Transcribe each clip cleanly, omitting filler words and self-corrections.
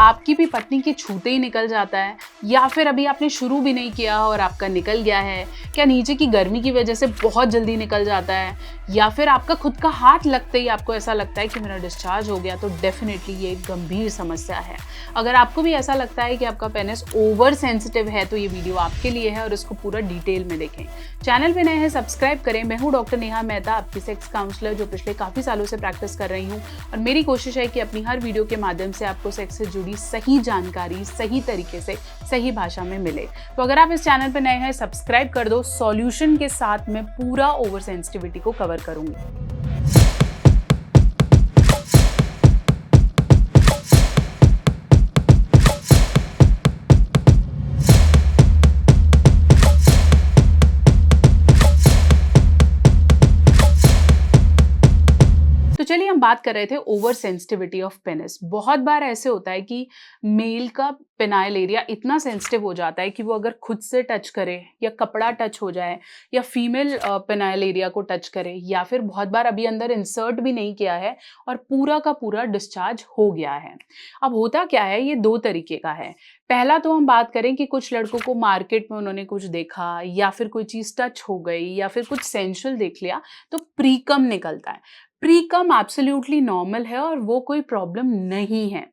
आपकी भी पत्नी के छूते ही निकल जाता है, या फिर अभी आपने शुरू भी नहीं किया और आपका निकल गया है? क्या नीचे की गर्मी की वजह से बहुत जल्दी निकल जाता है, या फिर आपका खुद का हाथ लगते ही आपको ऐसा लगता है कि मेरा डिस्चार्ज हो गया? तो डेफिनेटली ये एक गंभीर समस्या है। अगर आपको भी ऐसा लगता है कि आपका पेनिस ओवर सेंसिटिव है तो ये वीडियो आपके लिए है और इसको पूरा डिटेल में देखें। चैनल पे नए हैं, सब्सक्राइब करें। मैं हूँ डॉक्टर नेहा मेहता, आपकी सेक्स काउंसलर जो पिछले काफ़ी सालों से प्रैक्टिस कर रही हूँ, और मेरी कोशिश है कि अपनी हर वीडियो के माध्यम से आपको सेक्स से जुड़ी सही जानकारी सही तरीके से सही भाषा में मिले। तो अगर आप इस चैनल पर नए हैं, सब्सक्राइब कर दो। सॉल्यूशन के साथ मैं पूरा ओवर सेंसिटिविटी को कवर करूंगी। तो चलिए हम बात कर रहे थे ओवर सेंसिटिविटी ऑफ पेनिस। बहुत बार ऐसे होता है कि मेल का पेनाइल एरिया इतना सेंसिटिव हो जाता है कि वो अगर खुद से टच करे या कपड़ा टच हो जाए या फीमेल पेनाइल एरिया को टच करे, या फिर बहुत बार अभी अंदर इंसर्ट भी नहीं किया है और पूरा का पूरा डिस्चार्ज हो गया है। अब होता क्या है, ये दो तरीके का है। पहला तो हम बात करें कि कुछ लड़कों को मार्केट में उन्होंने कुछ देखा या फिर कोई चीज़ टच हो गई या फिर कुछ सेंशुअल देख लिया तो प्रीकम निकलता है। प्रीकम एब्सोल्युटली नॉर्मल है और वो कोई प्रॉब्लम नहीं है।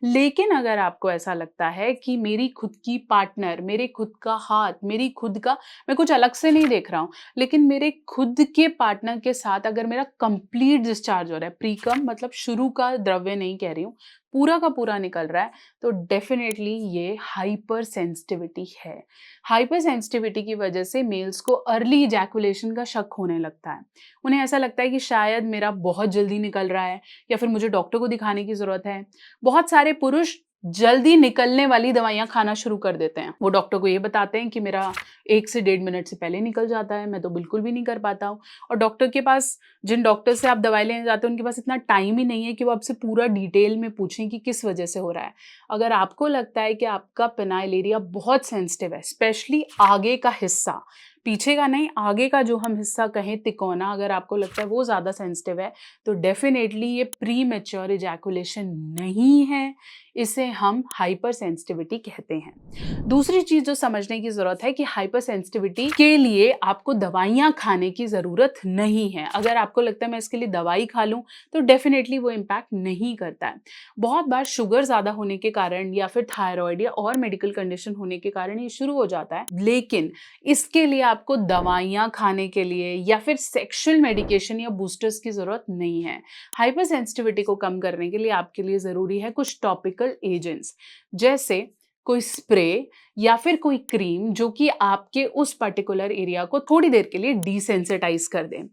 लेकिन अगर आपको ऐसा लगता है कि मेरी खुद की पार्टनर, मेरे खुद का हाथ, मेरी खुद का, मैं कुछ अलग से नहीं देख रहा हूँ, लेकिन मेरे खुद के पार्टनर के साथ अगर मेरा कंप्लीट डिस्चार्ज हो रहा है, प्रीकम मतलब शुरू का द्रव्य नहीं कह रही हूँ, पूरा का पूरा निकल रहा है, तो डेफिनेटली ये हाइपर सेंसिटिविटी है। हाइपर सेंसिटिविटी की वजह से मेल्स को अर्ली इजैकुलेशन का शक होने लगता है। उन्हें ऐसा लगता है कि शायद मेरा बहुत जल्दी निकल रहा है या फिर मुझे डॉक्टर को दिखाने की ज़रूरत है। बहुत सारे पुरुष जल्दी निकलने वाली दवाइयाँ खाना शुरू कर देते हैं। वो डॉक्टर को ये बताते हैं कि मेरा 1 से 1.5 मिनट से पहले निकल जाता है, मैं तो बिल्कुल भी नहीं कर पाता हूँ। और डॉक्टर के पास, जिन डॉक्टर से आप दवाई लेने जाते हैं, उनके पास इतना टाइम ही नहीं है कि वो आपसे पूरा डिटेल में पूछें कि किस वजह से हो रहा है। अगर आपको लगता है कि आपका पेनाइल एरिया बहुत सेंसिटिव है, स्पेशली आगे का हिस्सा, पीछे का नहीं, आगे का जो हम हिस्सा कहें तिकोना, अगर आपको लगता है वो ज़्यादा सेंसिटिव है, तो डेफिनेटली ये प्री मैच्योर इजैकुलेशन नहीं है, इसे हम हाइपर सेंसिटिविटी कहते हैं। दूसरी चीज़ जो समझने की ज़रूरत है कि हाइपर सेंसिटिविटी के लिए आपको दवाइयाँ खाने की ज़रूरत नहीं है। अगर आपको लगता है मैं इसके लिए दवाई खा लूँ तो डेफिनेटली वो इम्पैक्ट नहीं करता है। बहुत बार शुगर ज़्यादा होने के कारण या फिर थायराइड या और मेडिकल कंडीशन होने के कारण ये शुरू हो जाता है, लेकिन इसके लिए आपको दवाइयाँ खाने के लिए या फिर सेक्सुअल मेडिकेशन या बूस्टर्स की ज़रूरत नहीं है। हाइपर सेंसिटिविटी को कम करने के लिए आपके लिए ज़रूरी है कुछ टॉपिकल एजेंट्स, जैसे कोई स्प्रे या फिर कोई क्रीम जो कि आपके उस पर्टिकुलर एरिया को थोड़ी देर के लिए डिसेंसिटाइज कर दें।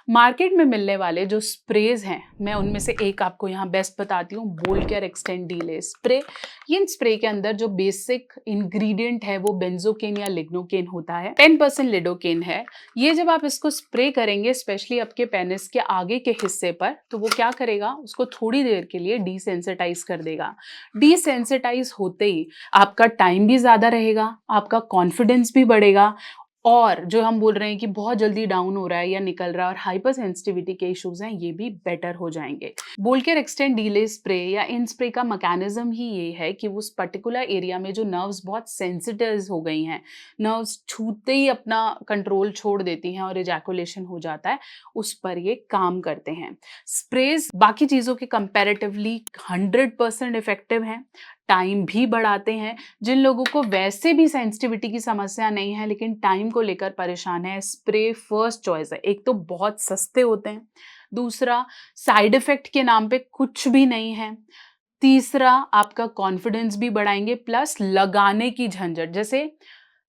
मार्केट में मिलने वाले जो स्प्रेज हैं, मैं उनमें से एक आपको यहाँ बेस्ट बताती हूँ, बोल केयर एक्सटेंड डीले स्प्रे। इन स्प्रे के अंदर जो बेसिक इंग्रेडिएंट है वो बेंजोकेन या लिग्नोकेन होता है, 10% लिडोकेन है। ये जब आप इसको स्प्रे करेंगे स्पेशली आपके पेनिस के आगे के हिस्से पर, तो वो क्या करेगा, उसको थोड़ी देर के लिए डिसेंसिटाइज कर देगा। डिसेंसिटाइज होते ही आपका टाइम भी ज़्यादा रहेगा, आपका कॉन्फिडेंस भी बढ़ेगा, और जो हम बोल रहे हैं कि बहुत जल्दी डाउन हो रहा है या निकल रहा है और हाइपर सेंसिटिविटी के इश्यूज हैं, ये भी बेटर हो जाएंगे। बोलकेयर एक्सटेंड डीले स्प्रे या इन स्प्रे का मैकेनिज्म ही ये है कि उस पर्टिकुलर एरिया में जो नर्व्स बहुत सेंसिटिव हो गई हैं, नर्व्स छूते ही अपना कंट्रोल छोड़ देती हैं और इजैकुलेशन हो जाता है, उस पर ये काम करते हैं। स्प्रेज बाकी चीज़ों के कंपैरेटिवली 100% इफेक्टिव हैं, टाइम भी बढ़ाते हैं। जिन लोगों को वैसे भी सेंसिटिविटी की समस्या नहीं है लेकिन टाइम को लेकर परेशान है, स्प्रे फर्स्ट चॉइस है। एक तो बहुत सस्ते होते हैं, दूसरा साइड इफेक्ट के नाम पे कुछ भी नहीं है, तीसरा आपका कॉन्फिडेंस भी बढ़ाएंगे, प्लस लगाने की झंझट, जैसे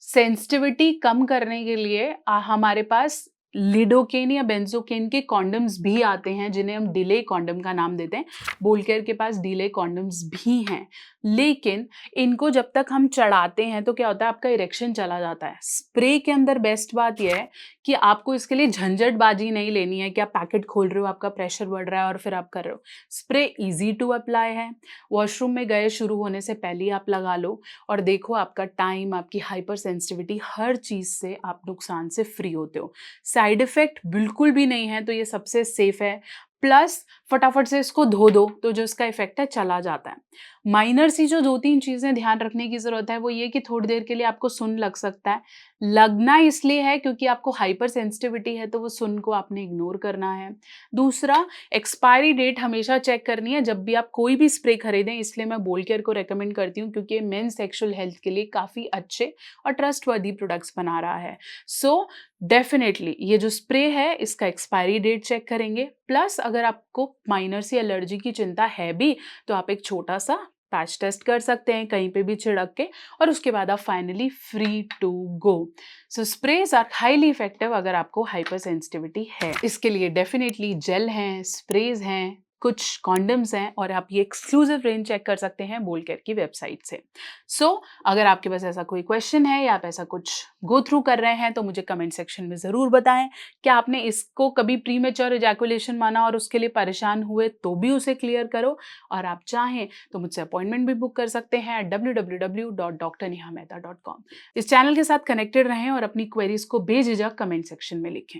सेंसिटिविटी कम करने के लिए हमारे पास लिडोकेन या बेंजोकेन के कॉन्डम्स भी आते हैं जिन्हें हम डिले कॉन्डम का नाम देते हैं। बोलकेयर के पास डिले कॉन्डम्स भी हैं, लेकिन इनको जब तक हम चढ़ाते हैं तो क्या होता है, आपका इरेक्शन चला जाता है। स्प्रे के अंदर बेस्ट बात यह है कि आपको इसके लिए झंझटबाजी नहीं लेनी है कि आप पैकेट खोल रहे हो, आपका प्रेशर बढ़ रहा है और फिर आप कर रहे हो। स्प्रे इजी टू अप्लाई है, वॉशरूम में गए शुरू होने से पहले आप लगा लो और देखो आपका टाइम, आपकी हाइपर सेंसिटिविटी, हर चीज़ से आप नुकसान से फ्री होते हो। साइड इफेक्ट बिल्कुल भी नहीं है, तो ये सबसे सेफ है। प्लस फटाफट से इसको धो दो तो जो इसका इफेक्ट है चला जाता है। माइनर सी जो 2-3 चीज़ें ध्यान रखने की ज़रूरत है वो ये कि थोड़ी देर के लिए आपको सुन्न लग सकता है। लगना इसलिए है क्योंकि आपको हाइपर सेंसिटिविटी है तो वो सुन्न को आपने इग्नोर करना है। दूसरा, एक्सपायरी डेट हमेशा चेक करनी है जब भी आप कोई भी स्प्रे खरीदें, इसलिए मैं बोल केयर को रेकमेंड करती हूँ क्योंकि ये मेंस सेक्सुअल हेल्थ के लिए काफ़ी अच्छे और ट्रस्टवर्दी प्रोडक्ट्स बना रहा है। सो डेफिनेटली ये जो स्प्रे है इसका एक्सपायरी डेट चेक करेंगे, प्लस अगर आपको माइनर सी एलर्जी की चिंता है भी तो आप एक छोटा-सा पैच टेस्ट कर सकते हैं कहीं पे भी छिड़क के और उसके बाद आप finally free to go. So sprays are highly effective अगर आपको हाइपर सेंसिटिविटी है। इसके लिए डेफिनेटली जेल हैं, स्प्रेज हैं, कुछ कॉन्डम्स हैं और आप ये एक्सक्लूसिव रेंज चेक कर सकते हैं बोल केयर की वेबसाइट से। सो अगर आपके पास ऐसा कोई क्वेश्चन है या आप ऐसा कुछ गो थ्रू कर रहे हैं तो मुझे कमेंट सेक्शन में ज़रूर बताएं। क्या आपने इसको कभी प्रीमेच्योर इजैकुलेशन माना और उसके लिए परेशान हुए तो भी उसे क्लियर करो, और आप चाहें तो मुझसे अपॉइंटमेंट भी बुक कर सकते हैं www.drnehamehta.com। इस चैनल के साथ कनेक्टेड रहें और अपनी क्वेरीज को बेझिझक कमेंट सेक्शन में लिखें।